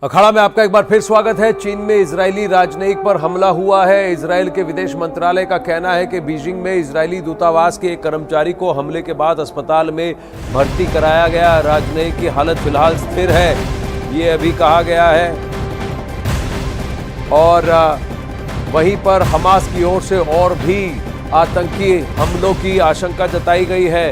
अखाड़ा में आपका एक बार फिर स्वागत है। चीन में इजरायली राजनयिक पर हमला हुआ है। इजरायल के विदेश मंत्रालय का कहना है कि बीजिंग में इजरायली दूतावास के एक कर्मचारी को हमले के बाद अस्पताल में भर्ती कराया गया। राजनयिक की हालत फिलहाल स्थिर है, ये अभी कहा गया है। और वहीं पर हमास की ओर से और भी आतंकी हमलों की आशंका जताई गई है।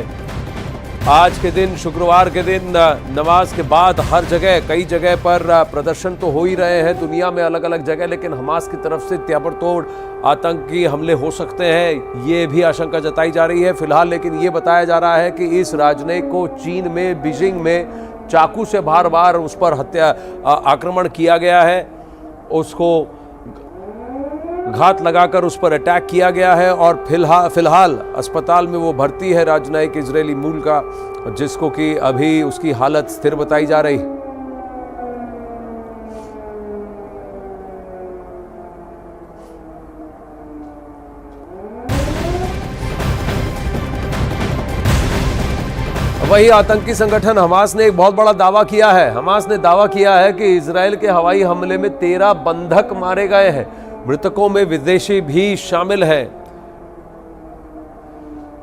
आज के दिन, शुक्रवार के दिन, नमाज के बाद हर जगह, कई जगह पर प्रदर्शन तो हो ही रहे हैं दुनिया में अलग अलग जगह, लेकिन हमास की तरफ से ताबड़तोड़ आतंकी हमले हो सकते हैं, ये भी आशंका जताई जा रही है फिलहाल। लेकिन ये बताया जा रहा है कि इस राजनयिक को चीन में, बीजिंग में चाकू से बार बार उस पर आक्रमण किया गया है, उसको घात लगाकर उस पर अटैक किया गया है और फिलहाल अस्पताल में वो भर्ती है, राजनयिक इजरायली मूल का, जिसको कि अभी उसकी हालत स्थिर बताई जा रही। वही आतंकी संगठन हमास ने एक बहुत बड़ा दावा किया है। हमास ने दावा किया है कि इजरायल के हवाई हमले में 13 बंधक मारे गए हैं, मृतकों में विदेशी भी शामिल हैं।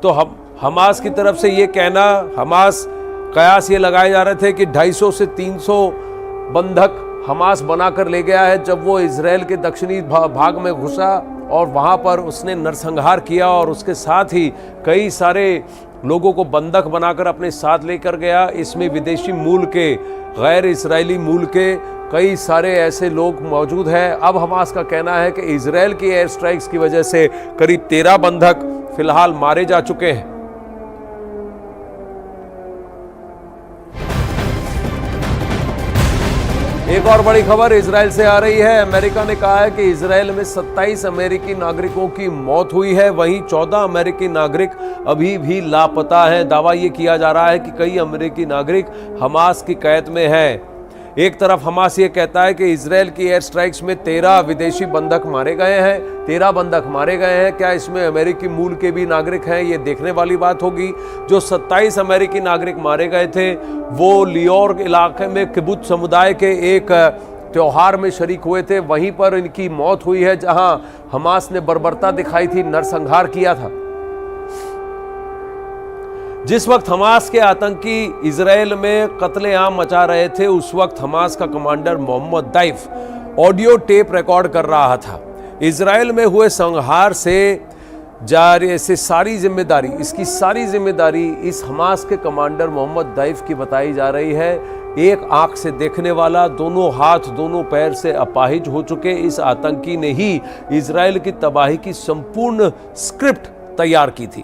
तो हमास की तरफ से ये कहना, हमास कयास ये लगाए जा रहे थे कि 250 से 300 बंधक हमास बनाकर ले गया है जब वो इजरायल के दक्षिणी भाग में घुसा और वहां पर उसने नरसंहार किया और उसके साथ ही कई सारे लोगों को बंधक बनाकर अपने साथ लेकर गया। इसमें विदेशी मूल के, गैर इजरायली मूल के कई सारे ऐसे लोग मौजूद हैं। अब हमास का कहना है कि इजरायल की एयर स्ट्राइक्स की वजह से करीब 13 बंधक फिलहाल मारे जा चुके हैं। एक और बड़ी खबर इजरायल से आ रही है। अमेरिका ने कहा है कि इजरायल में 27 अमेरिकी नागरिकों की मौत हुई है, वहीं 14 अमेरिकी नागरिक अभी भी लापता हैं। दावा यह किया जा रहा है कि कई अमेरिकी नागरिक हमास की कैद में हैं। एक तरफ हमास ये कहता है कि इजरायल की एयर स्ट्राइक्स में 13 विदेशी बंधक मारे गए हैं, 13 बंधक मारे गए हैं। क्या इसमें अमेरिकी मूल के भी नागरिक हैं, ये देखने वाली बात होगी। जो 27 अमेरिकी नागरिक मारे गए थे वो लियोर इलाके में किबुत्ज समुदाय के एक त्योहार में शरीक हुए थे, वहीं पर इनकी मौत हुई है जहां हमास ने बर्बरता दिखाई थी, नरसंहार किया था। जिस वक्त हमास के आतंकी इजरायल में कत्लेआम मचा रहे थे, उस वक्त हमास का commander Mohammed Deif audio tape record कर रहा था। इजरायल में हुए संहार से जारी से सारी जिम्मेदारी, इसकी सारी जिम्मेदारी इस हमास के कमांडर मोहम्मद दैफ की बताई जा रही है। एक आंख से देखने वाला, दोनों हाथ दोनों पैर से अपाहिज हो चुके इस आतंकी ने ही इजरायल की तबाही की संपूर्ण स्क्रिप्ट तैयार की थी।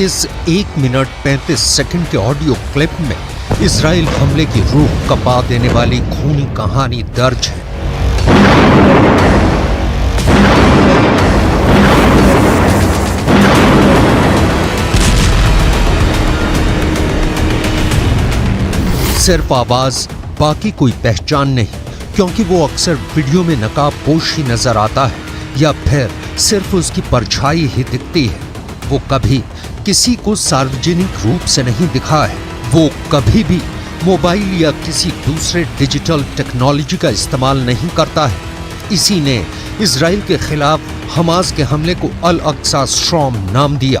इस 1 मिनट 35 सेकंड के ऑडियो क्लिप में इजराइल हमले की रूह कपा देने वाली खूनी कहानी दर्ज है। सिर्फ आवाज, बाकी कोई पहचान नहीं, क्योंकि वो अक्सर वीडियो में नकाबपोश ही नजर आता है या फिर सिर्फ उसकी परछाई ही दिखती है। वो कभी किसी को सार्वजनिक रूप से नहीं दिखा है, वो कभी भी मोबाइल या किसी दूसरे डिजिटल टेक्नोलॉजी का इस्तेमाल नहीं करता है। इसी ने इजराइल के खिलाफ हमास के हमले को अल अक्सा स्ट्रॉम नाम दिया।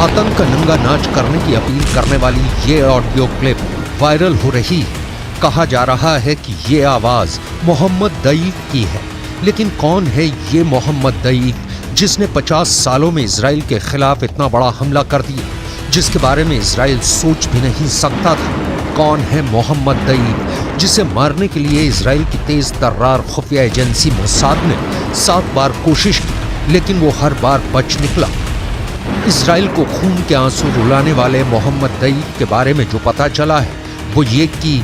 आतंक का नंगा नाच करने की अपील करने वाली ये ऑडियो क्लिप वायरल हो रही है। कहा जा रहा है कि ये आवाज मोहम्मद दैफ की है, लेकिन कौन है ये मोहम्मद दैफ जिसने 50 सालों में इजराइल के खिलाफ इतना बड़ा हमला कर दिया, जिसके बारे में इजराइल सोच भी नहीं सकता था? कौन है मोहम्मद दैफ जिसे मारने के लिए इजराइल की तेज तर्रार खुफिया एजेंसी मोसाद ने 7 बार कोशिश की, लेकिन वो हर बार बच निकला। इजराइल को खून के आंसू रुलाने वाले मोहम्मद दईफ के बारे में जो पता चला है वो ये कि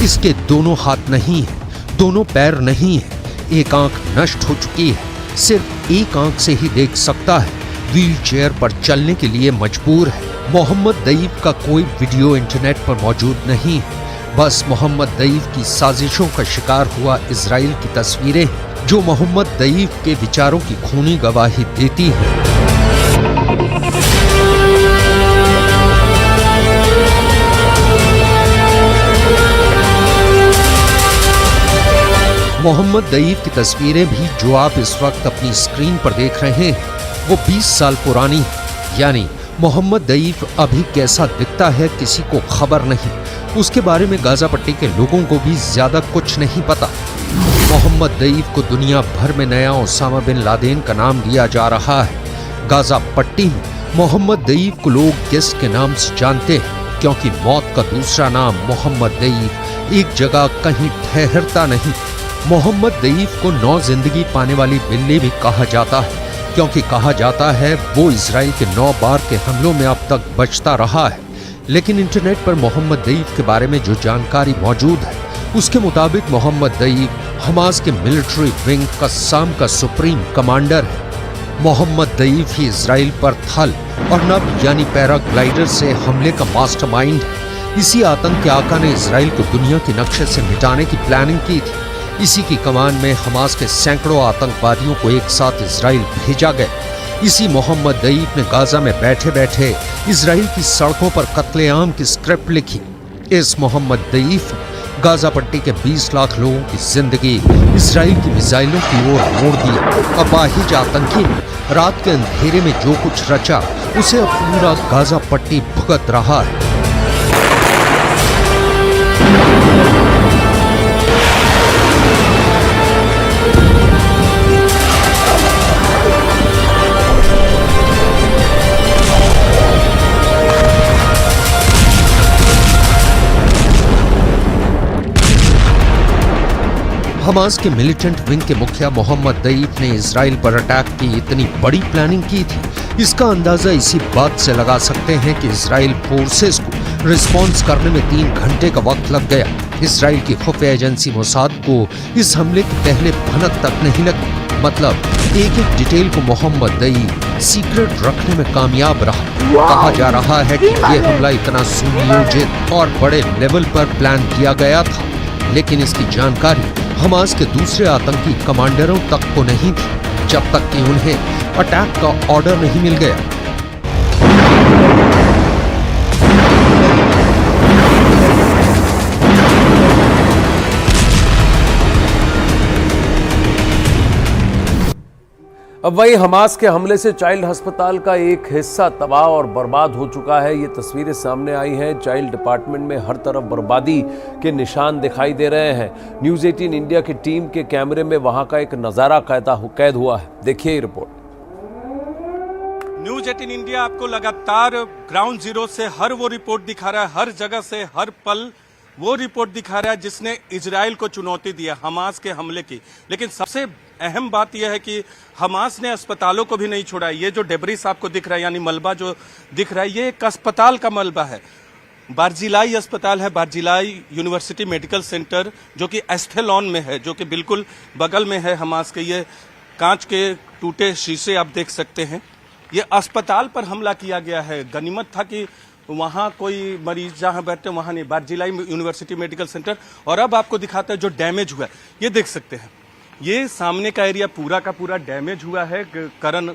इसके दोनों हाथ नहीं है, दोनों पैर नहीं है, एक आंख नष्ट हो चुकी है, सिर्फ एक आंख से ही देख सकता है, व्हील चेयर पर चलने के लिए मजबूर है। मोहम्मद दईफ का कोई वीडियो इंटरनेट पर मौजूद नहीं है, बस मोहम्मद दईफ की साजिशों का शिकार हुआ इजराइल की तस्वीरें जो मोहम्मद दईफ के विचारों की खूनी गवाही देती हैं। मोहम्मद दईफ की तस्वीरें भी जो आप इस वक्त अपनी स्क्रीन पर देख रहे हैं वो 20 साल पुरानी है। यानी मोहम्मद दईफ अभी कैसा दिखता है किसी को खबर नहीं। उसके बारे में गाजा पट्टी के लोगों को भी ज्यादा कुछ नहीं पता। मोहम्मद दईफ को दुनिया भर में नया ओसामा बिन लादेन का नाम दिया जा रहा है। गाजा पट्टी में मोहम्मद दईफ को लोग गेस्ट के नाम से जानते हैं क्योंकि मौत का दूसरा नाम मोहम्मद दईफ एक जगह कहीं ठहरता नहीं। मोहम्मद दईफ को नौ जिंदगी पाने वाली बिल्ली भी कहा जाता है क्योंकि कहा जाता है वो इजराइल के 9 बार के हमलों में अब तक बचता रहा है। लेकिन इंटरनेट पर मोहम्मद दईफ के बारे में जो जानकारी मौजूद है उसके मुताबिक मोहम्मद दईफ हमास के मिलिट्री विंग कस्साम का सुप्रीम कमांडर है। मोहम्मद दईफ ही इजराइल पर थल और नभ यानी पैराग्लाइडर से हमले का मास्टरमाइंड है। इसी आतंक के आका ने इजराइल को दुनिया के नक्शे से मिटाने की प्लानिंग की थी। इसी की कमान में हमास के सैकड़ों आतंकवादियों को एक साथ इजराइल भेजा गया। इसी मोहम्मद दईफ ने गाजा में बैठे बैठे इजराइल की सड़कों पर कत्लेआम की स्क्रिप्ट लिखी। इस मोहम्मद दईफ ने गाजा पट्टी के 20 लाख लोगों की जिंदगी इजराइल की मिसाइलों की ओर मोड़ दी। अपाहिज आतंकी ने रात के अंधेरे में जो कुछ रचा उसे अब पूरा गाजा पट्टी भुगत रहा है। हमास के मिलिटेंट विंग के मुखिया मोहम्मद दईफ ने इजराइल पर अटैक की इतनी बड़ी प्लानिंग की थी। इसका अंदाजा इसी बात से लगा सकते हैं कि इजराइल फोर्सेस को रिस्पॉन्स करने में 3 घंटे का वक्त लग गया। इजराइल की खुफिया एजेंसी मोसाद को इस हमले की पहले भनक तक नहीं लगी। मतलब एक एक डिटेल को मोहम्मद दईफ सीक्रेट रखने में कामयाब रहा। कहा जा रहा है कि यह हमला इतना सुनियोजित और बड़े लेवल पर प्लान किया गया था, लेकिन इसकी जानकारी हमास के दूसरे आतंकी कमांडरों तक को नहीं थी जब तक कि उन्हें अटैक का ऑर्डर नहीं मिल गया। अब वही हमास के हमले से चाइल्ड अस्पताल का एक हिस्सा तबाह और बर्बाद हो चुका है। ये तस्वीरें सामने आई हैं। चाइल्ड डिपार्टमेंट में हर तरफ बर्बादी के निशान दिखाई दे रहे हैं। न्यूज़ 18 इंडिया की टीम के कैमरे में वहां का एक नजारा कैद हुआ है। देखिए ये रिपोर्ट। न्यूज़ 18 इंडिया आपको लगातार ग्राउंड जीरो से हर वो रिपोर्ट दिखा रहा है, हर जगह से हर पल वो रिपोर्ट दिखा रहा है जिसने इजराइल को चुनौती दी है हमास के हमले की। लेकिन सबसे अहम बात यह है कि हमास ने अस्पतालों को भी नहीं छोड़ा। ये जो डेब्रिस आपको दिख रहा है यानी मलबा जो दिख रहा है ये एक अस्पताल का मलबा है। बारजिलाई अस्पताल है, बारजिलाई यूनिवर्सिटी मेडिकल सेंटर जो कि एस्थेलॉन में है, जो कि बिल्कुल बगल में है हमास के। ये कांच के टूटे शीशे आप देख सकते हैं। ये अस्पताल पर हमला किया गया है। गनीमत था कि वहाँ कोई मरीज जहाँ बैठते वहाँ नहीं, बारजिलाई यूनिवर्सिटी मेडिकल सेंटर। और अब आपको दिखाता है जो डैमेज हुआ है, ये देख सकते हैं। ये सामने का एरिया पूरा का पूरा डैमेज हुआ है।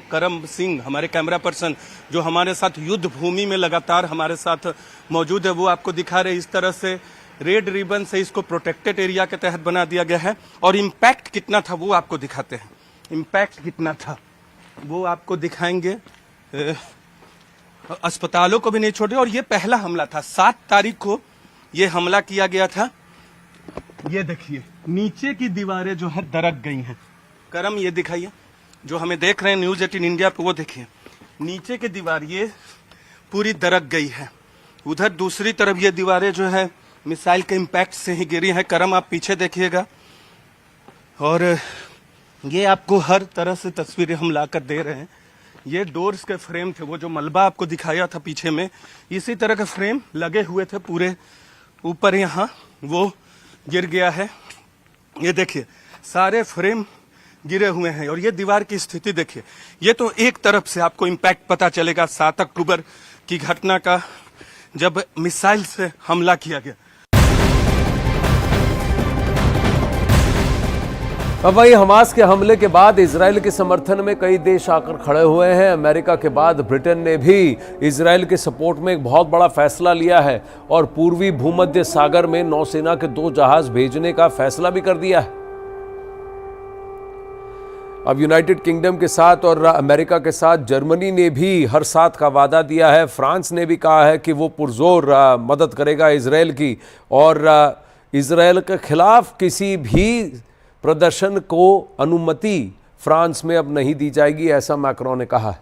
करम सिंह हमारे कैमरा पर्सन जो हमारे साथ युद्ध भूमि में लगातार हमारे साथ मौजूद है, वो आपको दिखा रहे। इस तरह से रेड रिबन से इसको प्रोटेक्टेड एरिया के तहत बना दिया गया है। और इम्पैक्ट कितना था वो आपको दिखाते हैं। इम्पैक्ट कितना था वो आपको दिखाएंगे। अस्पतालों को भी नहीं छोड़े। और ये पहला हमला था। 7 तारीख को ये हमला किया गया था। ये देखिए नीचे की दीवारें जो है दरक गई हैं। करम ये दिखाइए जो हमें देख रहे हैं न्यूज़ 18 इंडिया पे, वो देखिए नीचे की दीवार ये पूरी दरक गई है। उधर दूसरी तरफ ये दीवारें जो है मिसाइल के इम्पैक्ट से ही गिरी है। करम आप पीछे देखिएगा। और ये आपको हर तरह से तस्वीरें हम ला कर दे रहे हैं। ये डोर्स के फ्रेम थे, वो जो मलबा आपको दिखाया था पीछे में, इसी तरह के फ्रेम लगे हुए थे पूरे ऊपर, यहाँ वो गिर गया है। ये देखिए सारे फ्रेम गिरे हुए हैं और ये दीवार की स्थिति देखिए। ये तो एक तरफ से आपको इम्पैक्ट पता चलेगा 7 अक्टूबर की घटना का, जब मिसाइल से हमला किया गया। अब वही हमास के हमले के बाद इजराइल के समर्थन में कई देश आकर खड़े हुए हैं। अमेरिका के बाद ब्रिटेन ने भी इजराइल के सपोर्ट में एक बहुत बड़ा फैसला लिया है और पूर्वी भूमध्य सागर में नौसेना के 2 जहाज भेजने का फैसला भी कर दिया है। अब यूनाइटेड किंगडम के साथ और अमेरिका के साथ जर्मनी ने भी हर साथ का वादा दिया है। फ्रांस ने भी कहा है कि वो पुरजोर मदद करेगा इजराइल की और इजराइल के खिलाफ किसी भी प्रदर्शन को अनुमति फ्रांस में अब नहीं दी जाएगी, ऐसा मैक्रोन ने कहा है।